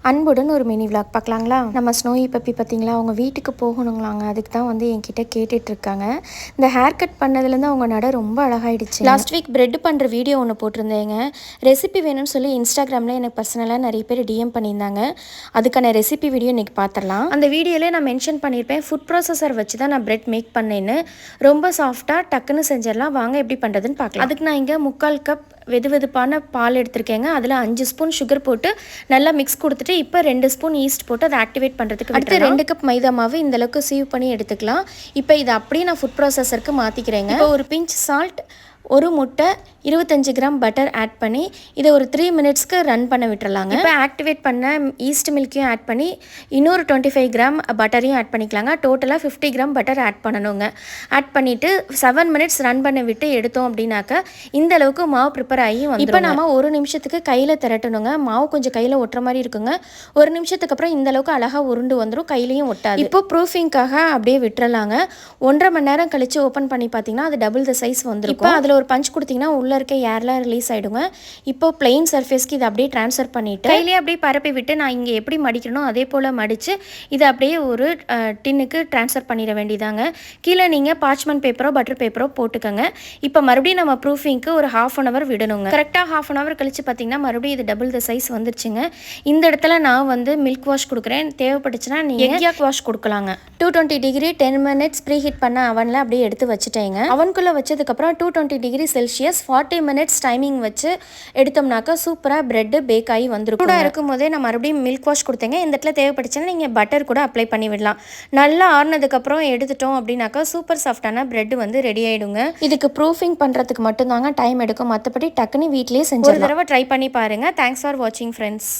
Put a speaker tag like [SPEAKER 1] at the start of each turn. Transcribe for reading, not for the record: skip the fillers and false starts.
[SPEAKER 1] அன்புடன் ஒரு mini vlog பார்க்கலாங்களா? நம்ம ஸ்னோயி பப்பி பார்த்தீங்களா, அவங்க வீட்டுக்கு போகணுங்களாங்க. அதுக்கு தான் வந்து என்கிட்ட கேட்டுட்ருக்காங்க. இந்த ஹேர் கட் பண்ணதுலேருந்து அவங்க நட ரொம்ப அழகாயிடுச்சு. லாஸ்ட் வீக் பிரெட் பண்ணுற வீடியோ ஒன்று போட்டிருந்தேங்க. ரெசிபி வேணும்னு சொல்லி இன்ஸ்டாகிராமில் எனக்கு பர்சனலாக நிறைய பேர் டிஎம் பண்ணியிருந்தாங்க. அதுக்கான ரெசிபி வீடியோ இன்றைக்கி பார்த்துடலாம். அந்த வீடியோவிலே நான் மென்ஷன் பண்ணியிருப்பேன், ஃபுட் ப்ராசஸர் வச்சு தான் நான் பிரெட் மேக் பண்ணேன்னு. ரொம்ப சாஃப்டாக டக்குன்னு செஞ்சிடலாம். வாங்க எப்படி பண்ணுறதுன்னு பார்க்கலாம். அதுக்கு நான் இங்கே 3/4 கப் வெதுவெதுப்பான பால் எடுத்திருக்கேங்க. அதில் 5 ஸ்பூன் சுகர் போட்டு நல்லா மிக்ஸ் கொடுத்துட்டு இப்போ 2 ஸ்பூன் ஈஸ்ட் போட்டு அதை ஆக்டிவேட் பண்ணுறதுக்கு அடுத்து 2 கப் மைதா மாவு இந்தளவுக்கு சீவ் பண்ணி எடுத்துக்கலாம். இப்போ இதை அப்படியே நான் ஃபுட் ப்ராசஸருக்கு மாற்றிக்கிறேங்க. இப்போ ஒரு பிஞ்ச் சால்ட், ஒரு முட்டை, 25 கிராம் பட்டர் ஆட் பண்ணி இதை ஒரு 3 மினிட்ஸ்க்கு ரன் பண்ண விட்டுறலாங்க. இப்போ ஆக்டிவேட் பண்ண ஈஸ்ட் மில்க்கையும் ஆட் பண்ணி இன்னொரு 25 கிராம் பட்டரையும் ஆட் பண்ணிக்கலாங்க. டோட்டலாக 50 கிராம் பட்டர் ஆட் பண்ணணுங்க. ஆட் பண்ணிவிட்டு 7 மினிட்ஸ் ரன் பண்ண விட்டு எடுத்தோம் அப்படின்னாக்க இந்த அளவுக்கு மாவு ப்ரிப்பேர் ஆகி வந்து இப்போ நம்ம 1 நிமிஷத்துக்கு கையில் திரட்டணுங்க. மாவு கொஞ்சம் கையில் ஒட்டுற மாதிரி இருக்குங்க. 1 நிமிஷத்துக்கு அப்புறம் இந்த அளவுக்கு அழகாக உருண்டு வந்துடும், கையிலையும் ஒட்டாது. இப்போ ப்ரூஃபிங்காக அப்படியே விட்டுறலாங்க. 1.5 மணி நேரம் கழித்து ஓப்பன் பண்ணி பார்த்தீங்கன்னா அது டபுள் த சைஸ் வந்துடும். இப்போ அதில் ஒரு பஞ்ச் கொடுத்தீங்கன்னா உள்ளே இருக்க ஏர்லாம் ரிலீஸ் ஆகிடுங்க. இப்போ பிளெயின் சர்ஃபேஸ்க்கு இதை அப்படியே ட்ரான்ஸ்ஃபர் பண்ணிவிட்டு கையிலே அப்படியே பரப்பி விட்டு நான் இங்கே எப்படி மடிக்கணும் அதே போல் மடித்து இதை அப்படியே ஒரு டின்னுக்கு ட்ரான்ஸ்ஃபர் பண்ணிட வேண்டியதாங்க. கீழே நீங்கள் பார்ச்மெண்ட் பேப்பரோ பட்டர் பேப்பரோ போட்டுக்கோங்க. இப்போ மறுபடியும் நம்ம ப்ரூஃபிங்க்கு ஒரு 1/2 hour விடணுங்க. கரெக்டாக 1/2 hour கழித்து பார்த்தீங்கன்னா மறுபடியும் இது டபுள் த சைஸ் வந்துருச்சுங்க. இந்த இடத்துல நான் வந்து மில்க் வாஷ் கொடுக்குறேன். தேவைப்பட்டுச்சுன்னா நீங்கள் எக் வாஷ் கொடுக்கலாங்க. 220 டிகிரி 10 மினிட்ஸ் ப்ரீ ஹீட் பண்ண அவனில் அப்படியே எடுத்து வச்சுட்டேங்க. அவனுக்குள்ளே வச்சதுக்கப்புறம் 220 டிகிரி செல்சியஸ் 40 மினிட்ஸ் டைமிங் வச்சு எடுத்தோம்னாக்கா சூப்பராக பிரெட்டு பேக் ஆகி வந்துடும். கூட இருக்கும் போதே நான் மறுபடியும் மில்க் வாஷ் கொடுத்தேங்க. இந்த இடத்துல தேவைப்பட்டுச்சுன்னா நீங்கள் பட்டர் கூட அப்ளை பண்ணி விடலாம். நல்லா ஆறுனதுக்கப்புறம் எடுத்துட்டோம் அப்படின்னாக்கா சூப்பர் சாஃப்டான பிரெட் வந்து ரெடி ஆகிடுங்க. இதுக்கு ப்ரூஃபிங் பண்ணுறதுக்கு மட்டும்தாங்க டைம் எடுக்கும். மற்றபடி டக்குன்னு வீட்லேயே செஞ்சு ஒரு தடவை ட்ரை பண்ணி பாருங்கள். தேங்க்ஸ் ஃபார் வாட்சிங் ஃப்ரெண்ட்ஸ்.